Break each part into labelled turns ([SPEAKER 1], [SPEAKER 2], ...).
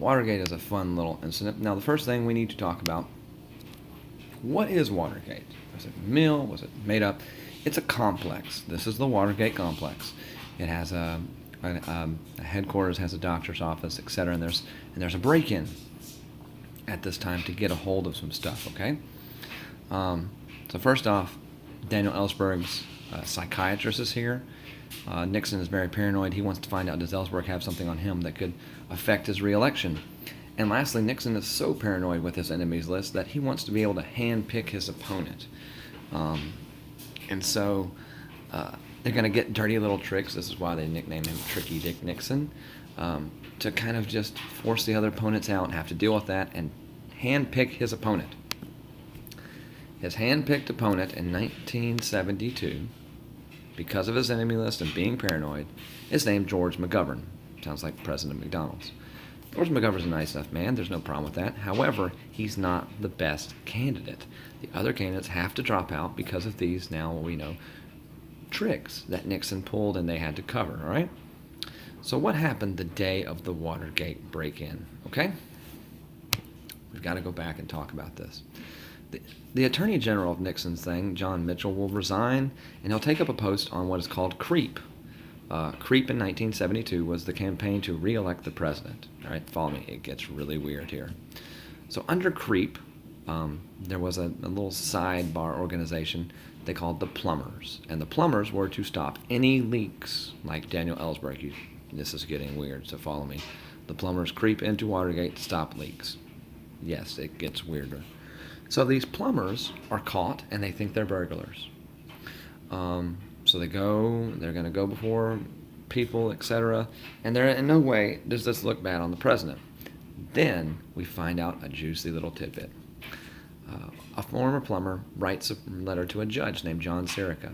[SPEAKER 1] Watergate is a fun little incident. Now, the first thing we need to talk about, what is Watergate? Was it real? Was it made up? It's a complex. This is the Watergate complex. It has a headquarters, has a doctor's office, etc. And there's a break-in at this time to get a hold of some stuff. Okay. So first off, Daniel Ellsberg's psychiatrist is here. Nixon is very paranoid. He wants to find out, does Ellsberg have something on him that could affect his reelection? And lastly, Nixon is so paranoid with his enemies list that he wants to be able to hand-pick his opponent. And so they're going to get dirty little tricks. This is why they nicknamed him Tricky Dick Nixon, to kind of just force the other opponents out and have to deal with that and hand-pick his opponent. His hand-picked opponent in 1972, because of his enemy list and being paranoid, is named George McGovern. Sounds like President McDonald's. George McGovern's a nice enough man. There's no problem with that. However, he's not the best candidate. The other candidates have to drop out because of these, now we know, tricks that Nixon pulled and they had to cover, all right? So what happened the day of the Watergate break-in, okay? We've got to go back and talk about this. The Attorney General of Nixon's thing, John Mitchell, will resign, and he'll take up a post on what is called CREEP. CREEP in 1972 was the campaign to re-elect the president. All right, follow me. It gets really weird here. So under CREEP, there was a little sidebar organization they called the Plumbers. And the Plumbers were to stop any leaks, like Daniel Ellsberg. This is getting weird, so follow me. The Plumbers creep into Watergate to stop leaks. Yes, it gets weirder. So these plumbers are caught, and they think they're burglars. So they're going to go before people, etc. And they're in no way does this look bad on the president. Then we find out a juicy little tidbit. A former plumber writes a letter to a judge named John Sirica.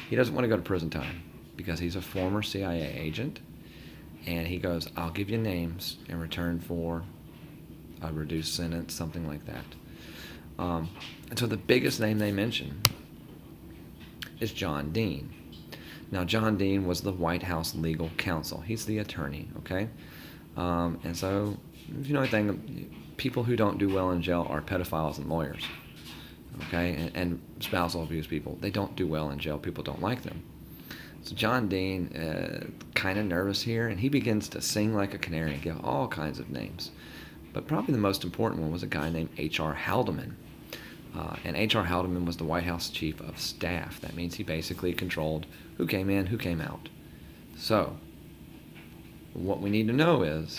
[SPEAKER 1] He doesn't want to go to prison time because he's a former CIA agent. And he goes, I'll give you names in return for a reduced sentence, something like that. And so the biggest name they mention is John Dean. Now, John Dean was the White House legal counsel. He's the attorney, okay? And so, if you know anything, people who don't do well in jail are pedophiles and lawyers, okay? And spousal abuse people. They don't do well in jail. People don't like them. So John Dean, kind of nervous here, and he begins to sing like a canary and give all kinds of names. But probably the most important one was a guy named H.R. Haldeman. And H.R. Haldeman was the White House chief of staff. That means he basically controlled who came in, who came out. So, what we need to know is,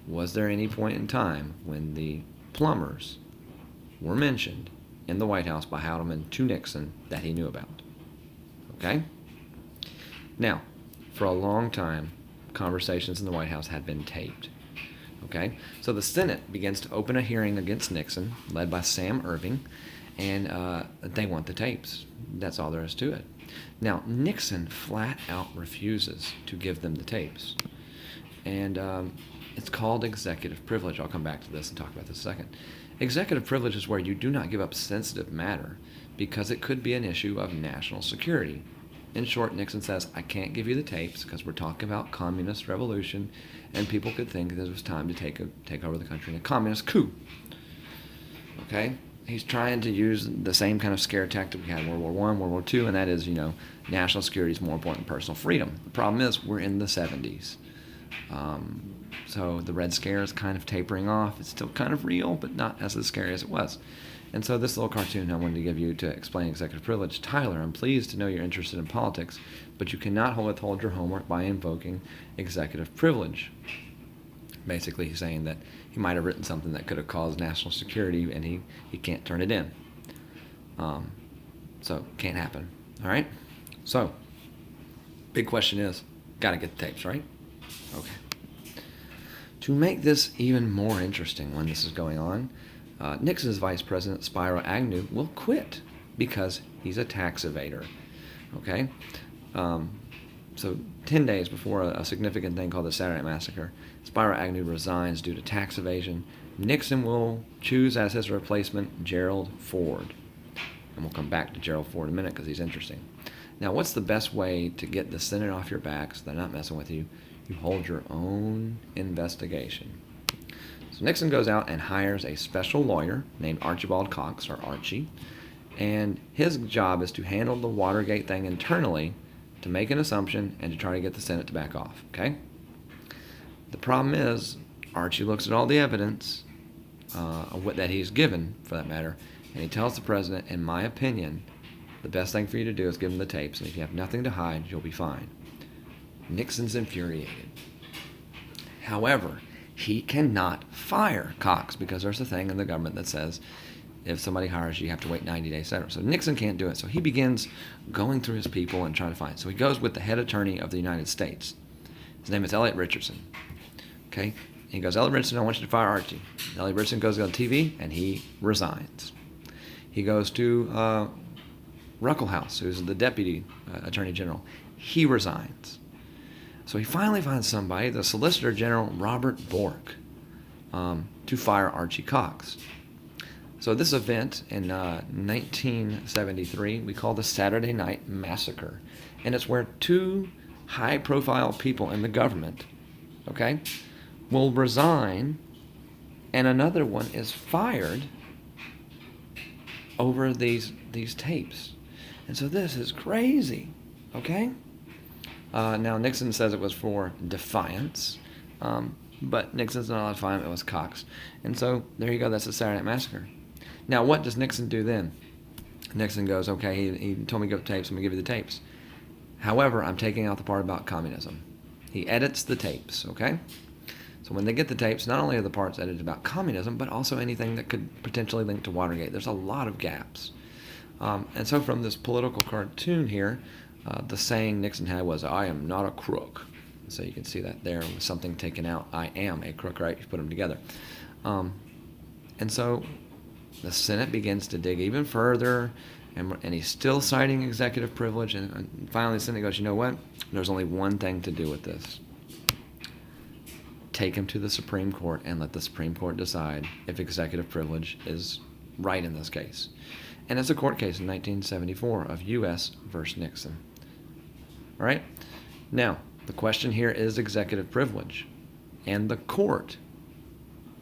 [SPEAKER 1] was there any point in time when the plumbers were mentioned in the White House by Haldeman to Nixon that he knew about? Okay? Now, for a long time, conversations in the White House had been taped. Okay, so the Senate begins to open a hearing against Nixon, led by Sam Irving, and they want the tapes. That's all there is to it. Now, Nixon flat out refuses to give them the tapes. And it's called executive privilege. I'll come back to this and talk about this in a second. Executive privilege is where you do not give up sensitive matter because it could be an issue of national security. In short, Nixon says, I can't give you the tapes because we're talking about communist revolution, and people could think that it was time to take over the country in a communist coup. Okay? He's trying to use the same kind of scare tactic we had in World War I, World War II, and that is, national security is more important than personal freedom. The problem is we're in the 70s. So the Red Scare is kind of tapering off. It's still kind of real, but not as scary as it was. And so this little cartoon I wanted to give you to explain executive privilege. Tyler, I'm pleased to know you're interested in politics, but you cannot withhold your homework by invoking executive privilege. Basically, he's saying that he might have written something that could have caused national security, and he can't turn it in. So, can't happen. All right? So, big question is, got to get the tapes, right? Okay. To make this even more interesting when this is going on, Nixon's vice president, Spiro Agnew, will quit because he's a tax evader. Okay? So 10 days before a significant thing called the Saturday Night Massacre, Spiro Agnew resigns due to tax evasion. Nixon will choose as his replacement Gerald Ford. And we'll come back to Gerald Ford in a minute because he's interesting. Now, what's the best way to get the Senate off your back so they're not messing with you? You hold your own investigation. So Nixon goes out and hires a special lawyer named Archibald Cox, or Archie, and his job is to handle the Watergate thing internally, to make an assumption and to try to get the Senate to back off, okay? The problem is, Archie looks at all the evidence that he's given, for that matter, and he tells the president, in my opinion, the best thing for you to do is give him the tapes, and if you have nothing to hide, you'll be fine. Nixon's infuriated. However, he cannot fire Cox because there's a thing in the government that says if somebody hires you, you have to wait 90 days, etc. So Nixon can't do it. So he begins going through his people and trying to find. So he goes with the head attorney of the United States. His name is Elliot Richardson. Okay? He goes, Elliot Richardson, I want you to fire Archie. Elliot Richardson goes on TV and he resigns. He goes to Ruckelshaus, who's the deputy attorney general. He resigns. So he finally finds somebody, the Solicitor General Robert Bork, to fire Archie Cox. So this event in 1973 we call the Saturday Night Massacre. And it's where two high-profile people in the government, okay, will resign, and another one is fired over these tapes. And so this is crazy, okay? Now, Nixon says it was for defiance, but Nixon's not allowed to fire him. It was Cox. And so there you go. That's the Saturday Night Massacre. Now, what does Nixon do then? Nixon goes, okay, he told me to go tapes. I'm going to give you the tapes. However, I'm taking out the part about communism. He edits the tapes, okay? So when they get the tapes, not only are the parts edited about communism, but also anything that could potentially link to Watergate. There's a lot of gaps. And so from this political cartoon here, the saying Nixon had was, I am not a crook. So you can see that there with something taken out. I am a crook, right? You put them together. And so the Senate begins to dig even further, and he's still citing executive privilege. And finally the Senate goes, you know what? There's only one thing to do with this. Take him to the Supreme Court and let the Supreme Court decide if executive privilege is right in this case. And it's a court case in 1974 of U.S. versus Nixon. All right? Now, the question here is executive privilege. And the court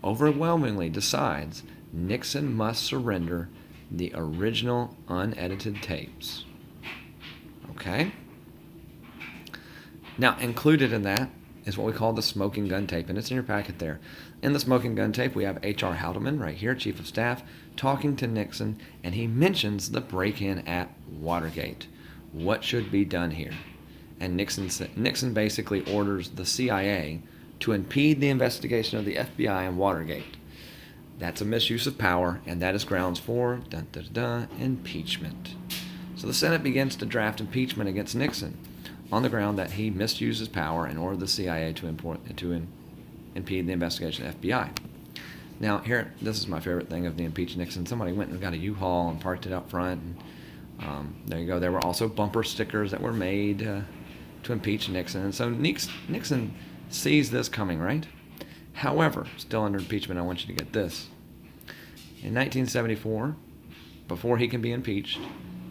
[SPEAKER 1] overwhelmingly decides Nixon must surrender the original unedited tapes. Okay? Now, included in that is what we call the smoking gun tape, and it's in your packet there. In the smoking gun tape, we have H.R. Haldeman, right here, Chief of Staff, talking to Nixon, and he mentions the break-in at Watergate. What should be done here? And Nixon basically orders the CIA to impede the investigation of the FBI and Watergate. That's a misuse of power, and that is grounds for impeachment. So the Senate begins to draft impeachment against Nixon on the ground that he misuses power and ordered the CIA to impede the investigation of the FBI. Now, here, this is my favorite thing of the impeach Nixon. Somebody went and got a U-Haul and parked it out front. And, there you go. There were also bumper stickers that were made to impeach Nixon. And so Nixon sees this coming, right? However, still under impeachment, I want you to get this. In 1974, before he can be impeached,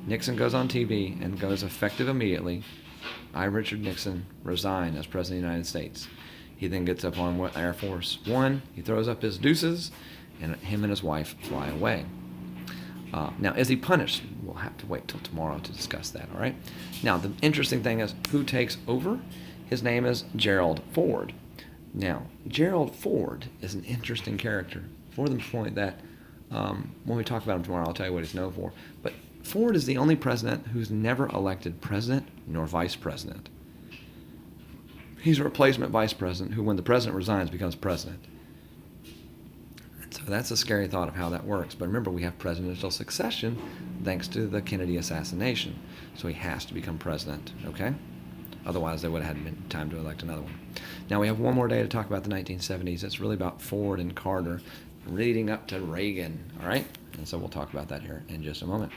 [SPEAKER 1] Nixon goes on TV and goes effective immediately. I, Richard Nixon, resign as President of the United States. He then gets up on Air Force One, he throws up his deuces, and him and his wife fly away. Now, is he punished? We'll have to wait till tomorrow to discuss that, all right? Now, the interesting thing is who takes over? His name is Gerald Ford. Now, Gerald Ford is an interesting character for the point that when we talk about him tomorrow, I'll tell you what he's known for. But Ford is the only president who's never elected president nor vice president. He's a replacement vice president who, when the president resigns, becomes president. And so that's a scary thought of how that works. But remember, we have presidential succession thanks to the Kennedy assassination. So he has to become president, okay? Otherwise, there would have been time to elect another one. Now, we have one more day to talk about the 1970s. It's really about Ford and Carter leading up to Reagan, all right? And so we'll talk about that here in just a moment.